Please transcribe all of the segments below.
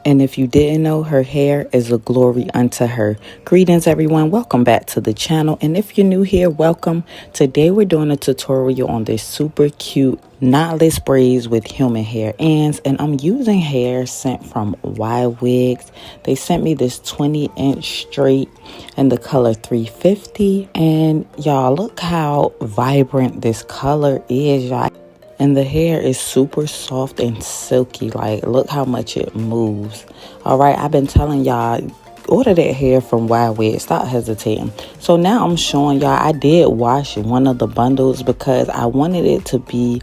And if you didn't know, her hair is a glory unto her. Greetings, everyone. Welcome back to the channel. And if you're new here, welcome. Today, we're doing a tutorial on this super cute knotless braids with human hair ends. And I'm using hair sent from Ywigs. They sent me this 20-inch straight in the color 350. And y'all, look how vibrant this color is, y'all. And the hair is super soft and silky. Like, look how much it moves. All right, I've been telling y'all, order that hair from Ywigs. Stop hesitating. So now I'm showing y'all, I did wash one of the bundles because I wanted it to be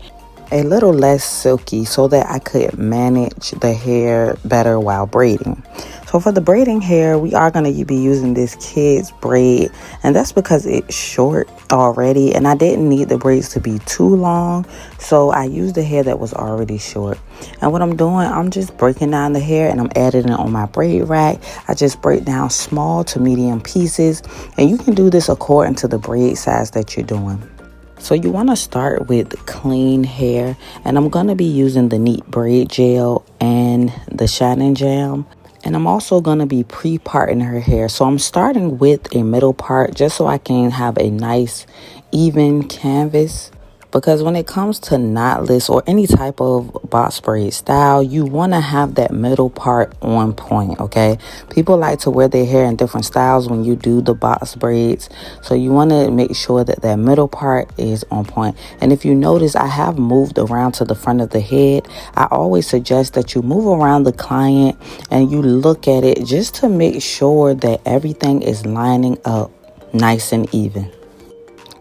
a little less silky so that I could manage the hair better while braiding. So for the braiding hair, we are going to be using this kids braid, and that's because it's short already and I didn't need the braids to be too long, so I used the hair that was already short. And what I'm doing, I'm just breaking down the hair and I'm adding it on my braid rack. I just break down small to medium pieces, and you can do this according to the braid size that you're doing. So you want to start with clean hair, and I'm going to be using the Neat Braid Gel and the Shining Jam. And I'm also going to be pre-parting her hair. So I'm starting with a middle part just so I can have a nice even canvas. Because when it comes to knotless or any type of box braid style, you want to have that middle part on point, okay? People like to wear their hair in different styles when you do the box braids. So you want to make sure that that middle part is on point. And if you notice, I have moved around to the front of the head. I always suggest that you move around the client and you look at it just to make sure that everything is lining up nice and even.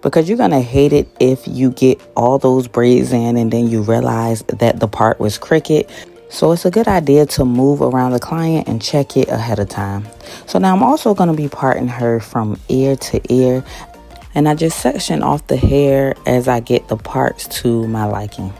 Because you're going to hate it if you get all those braids in and then you realize that the part was crooked. So it's a good idea to move around the client and check it ahead of time. So now I'm also going to be parting her from ear to ear. And I just section off the hair as I get the parts to my liking.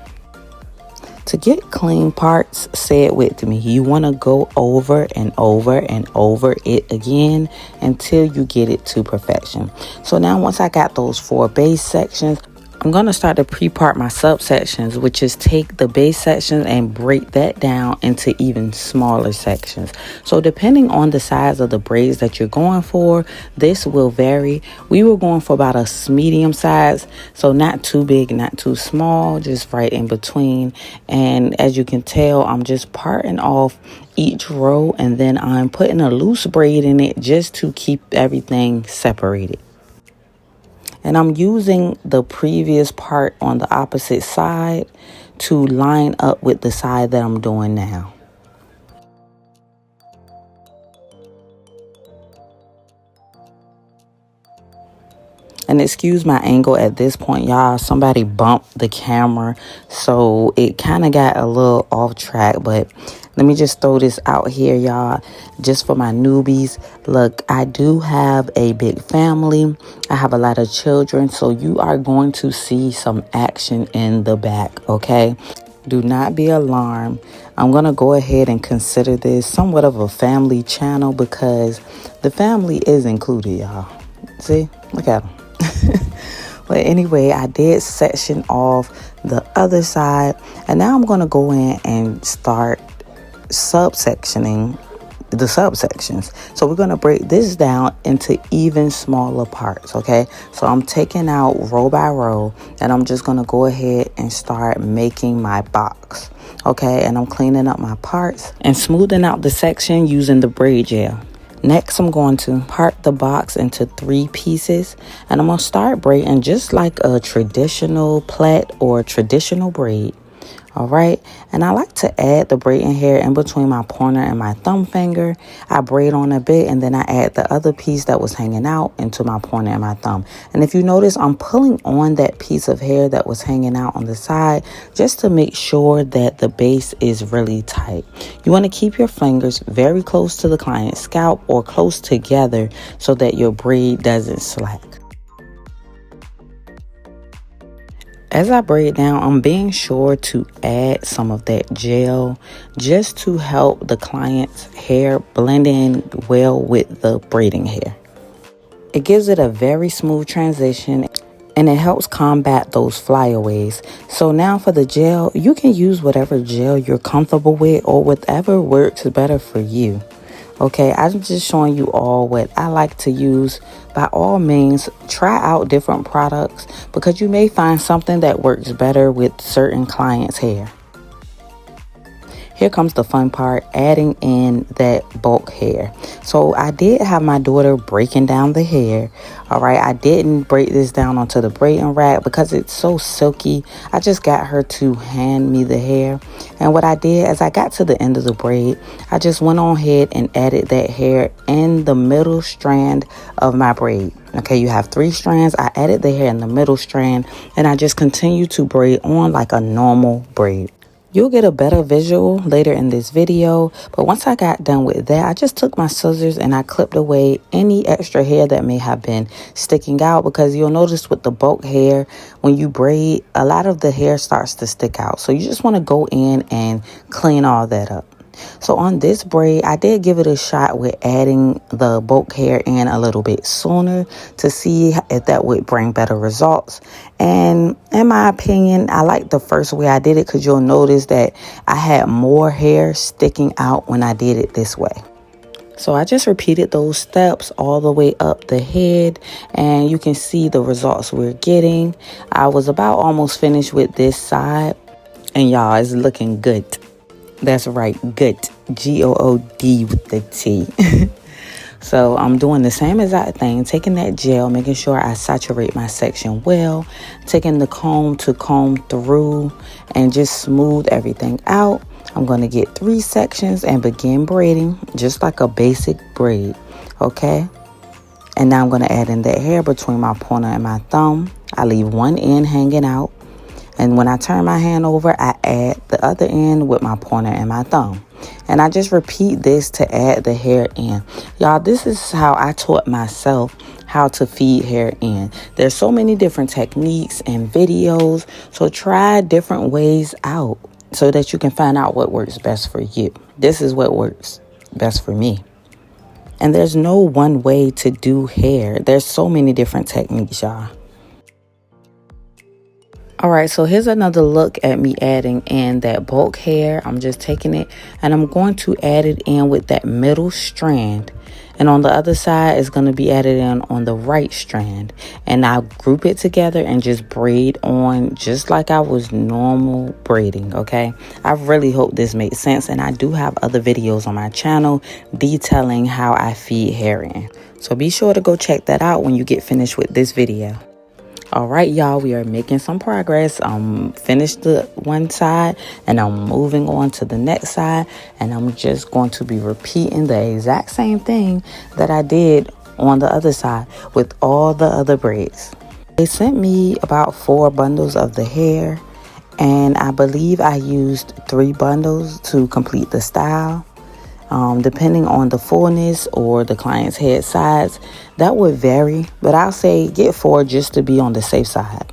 To get clean parts, say it with me. You want to go over and over and over it again until you get it to perfection. So now once I got those 4 base sections, I'm going to start to pre-part my subsections, which is take the base sections and break that down into even smaller sections. So depending on the size of the braids that you're going for, this will vary. We were going for about a medium size, so not too big, not too small, just right in between. And as you can tell, I'm just parting off each row and then I'm putting a loose braid in it just to keep everything separated. And I'm using the previous part on the opposite side to line up with the side that I'm doing now. And excuse my angle at this point, y'all. Somebody bumped the camera, so it kind of got a little off track. But let me just throw this out here, y'all, just for my newbies. Look, I do have a big family. I have a lot of children, so you are going to see some action in the back, okay? Do not be alarmed. I'm going to go ahead and consider this somewhat of a family channel because the family is included, y'all. See? Look at them. But anyway, I did section off the other side, and now I'm going to go in and start subsectioning the subsections. So we're going to break this down into even smaller parts, okay? So I'm taking out row by row, and I'm just going to go ahead and start making my box, okay? And I'm cleaning up my parts and smoothing out the section using the braid gel. Next, I'm going to part the box into 3 pieces, and I'm going to start braiding just like a traditional plait or traditional braid. All right, and I like to add the braiding hair in between my pointer and my thumb finger. I braid on a bit and then I add the other piece that was hanging out into my pointer and my thumb. And if you notice, I'm pulling on that piece of hair that was hanging out on the side just to make sure that the base is really tight. You want to keep your fingers very close to the client's scalp or close together so that your braid doesn't slack. As I braid down, I'm being sure to add some of that gel just to help the client's hair blend in well with the braiding hair. It gives it a very smooth transition and it helps combat those flyaways. So now for the gel, you can use whatever gel you're comfortable with or whatever works better for you. Okay, I'm just showing you all what I like to use. By all means, try out different products because you may find something that works better with certain clients' hair. Here comes the fun part, adding in that bulk hair. So I did have my daughter breaking down the hair. All right, I didn't break this down onto the braiding rack because it's so silky. I just got her to hand me the hair. And what I did as I got to the end of the braid, I just went on ahead and added that hair in the middle strand of my braid. Okay, you have 3 strands. I added the hair in the middle strand and I just continue to braid on like a normal braid. You'll get a better visual later in this video, but once I got done with that, I just took my scissors and I clipped away any extra hair that may have been sticking out, because you'll notice with the bulk hair, when you braid, a lot of the hair starts to stick out. So you just want to go in and clean all that up. So on this braid, I did give it a shot with adding the bulk hair in a little bit sooner to see if that would bring better results. And in my opinion, I like the first way I did it because you'll notice that I had more hair sticking out when I did it this way. So I just repeated those steps all the way up the head, and you can see the results we're getting. I was about almost finished with this side, and y'all, it's looking good. That's right, good. G-O-O-D with the T. So I'm doing the same exact thing, taking that gel, making sure I saturate my section well, taking the comb to comb through and just smooth everything out. I'm going to get 3 sections and begin braiding just like a basic braid, okay? And now I'm going to add in that hair between my pointer and my thumb. I leave one end hanging out. And when I turn my hand over, I add the other end with my pointer and my thumb. And I just repeat this to add the hair in. Y'all, this is how I taught myself how to feed hair in. There's so many different techniques and videos. So try different ways out so that you can find out what works best for you. This is what works best for me. And there's no one way to do hair. There's so many different techniques, y'all. All right, so here's another look at me adding in that bulk hair. I'm just taking it and I'm going to add it in with that middle strand. And on the other side is going to be added in on the right strand. And I'll group it together and just braid on just like I was normal braiding, okay? I really hope this makes sense. And I do have other videos on my channel detailing how I feed hair in. So be sure to go check that out when you get finished with this video. All right, y'all, we are making some progress. Finished the one side and I'm moving on to the next side, and I'm just going to be repeating the exact same thing that I did on the other side with all the other braids. They sent me about 4 bundles of the hair, and I believe I used 3 bundles to complete the style. Depending on the fullness or the client's head size, that would vary, but I'll say get 4 just to be on the safe side.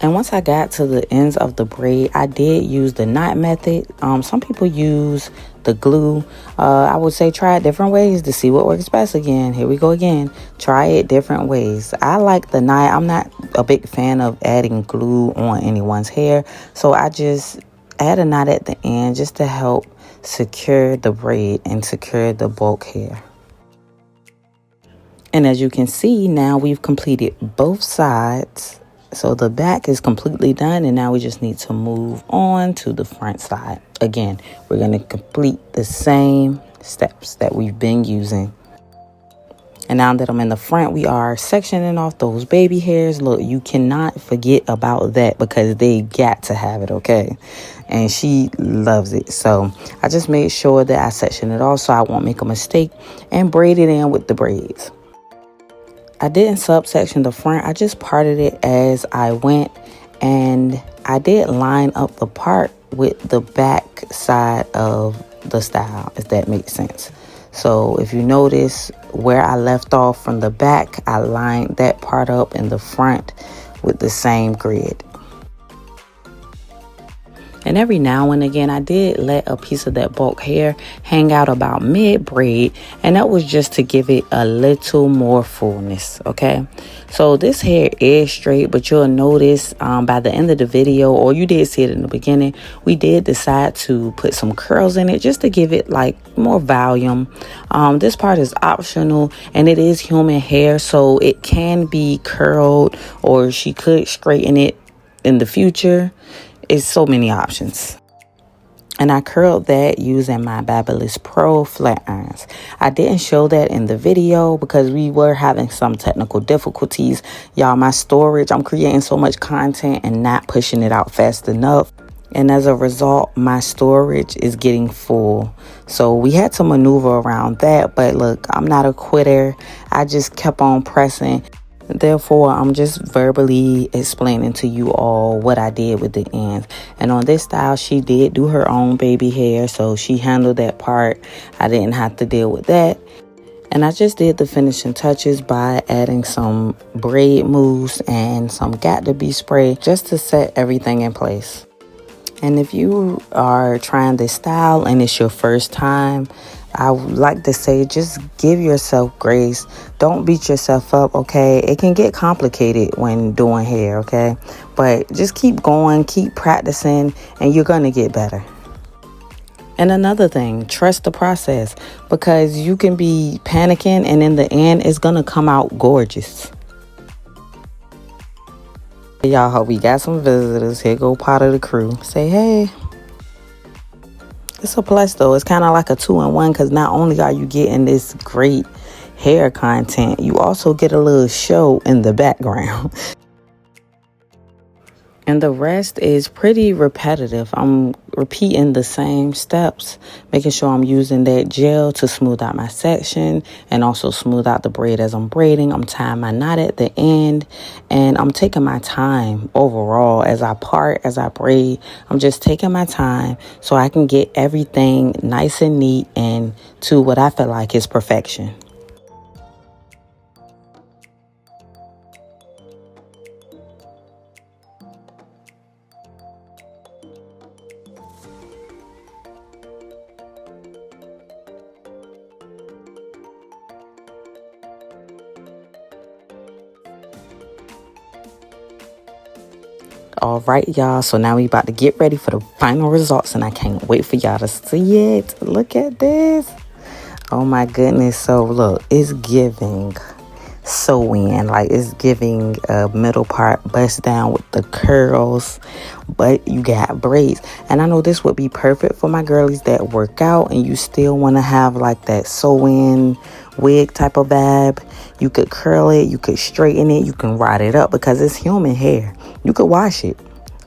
And once I got to the ends of the braid, I did use the knot method. Some people use the glue. I would say try it different ways to see what works best. Again, here we go again. Try it different ways. I like the knot. I'm not a big fan of adding glue on anyone's hair, so I just add a knot at the end just to help secure the braid and secure the bulk hair. And as you can see, now we've completed both sides. So the back is completely done, and now we just need to move on to the front side. Again, we're going to complete the same steps that we've been using. And now that I'm in the front, we are sectioning off those baby hairs. Look, you cannot forget about that because they got to have it, okay? And she loves it. So I just made sure that I section it off so I won't make a mistake and braid it in with the braids. I didn't subsection the front. I just parted it as I went, and I did line up the part with the back side of the style, if that makes sense. So if you notice where I left off from the back, I lined that part up in the front with the same grid. And every now and again, I did let a piece of that bulk hair hang out about mid braid, and that was just to give it a little more fullness, okay? So this hair is straight, but you'll notice by the end of the video, or you did see it in the beginning, we did decide to put some curls in it just to give it like more volume. This part is optional, and it is human hair, so it can be curled, or she could straighten it in the future. It's so many options. And I curled that using my Babyliss Pro flat irons. I didn't show that in the video because we were having some technical difficulties. Y'all, my storage, I'm creating so much content and not pushing it out fast enough. And as a result, my storage is getting full. So we had to maneuver around that. But look, I'm not a quitter. I just kept on pressing. Therefore, I'm just verbally explaining to you all what I did with the ends. And on this style, she did do her own baby hair, so she handled that part. I didn't have to deal with that. And I just did the finishing touches by adding some braid mousse and some got to be spray just to set everything in place. And if you are trying this style and it's your first time, I would like to say just give yourself grace. Don't beat yourself up, okay? It can get complicated when doing hair, okay? But just keep going, keep practicing, and you're going to get better. And another thing, trust the process, because you can be panicking and in the end, it's going to come out gorgeous. Y'all, hope we got some visitors. Here go part of the crew. Say hey. It's a plus though. It's kind of like a 2-in-1 because not only are you getting this great hair content, you also get a little show in the background. And the rest is pretty repetitive. I'm repeating the same steps, making sure I'm using that gel to smooth out my section and also smooth out the braid as I'm braiding. I'm tying my knot at the end, and I'm taking my time overall as I part, as I braid. I'm just taking my time so I can get everything nice and neat and to what I feel like is perfection. All right, y'all, so now we about to get ready for the final results, and I can't wait for y'all to see it. Look at this. Oh my goodness. So look, it's giving sew-in, like it's giving a middle part bust down with the curls, but you got braids. And I know this would be perfect for my girlies that work out and you still want to have like that sew-in wig type of vibe. You could curl it, you could straighten it, you can ride it up because it's human hair. You could wash it.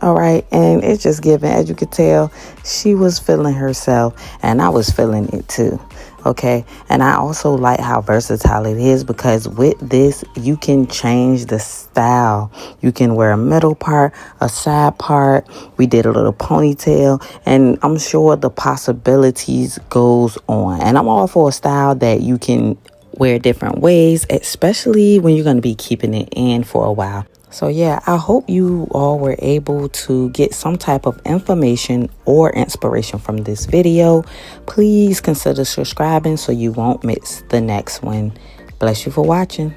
All right, and it's just giving. As you could tell, she was feeling herself and I was feeling it too. Okay, and I also like how versatile it is because with this you can change the style. You can wear a middle part, a side part. We did a little ponytail, and I'm sure the possibilities goes on. And I'm all for a style that you can wear different ways, especially when you're going to be keeping it in for a while. So yeah, I hope you all were able to get some type of information or inspiration from this video. Please consider subscribing so you won't miss the next one. Bless you for watching.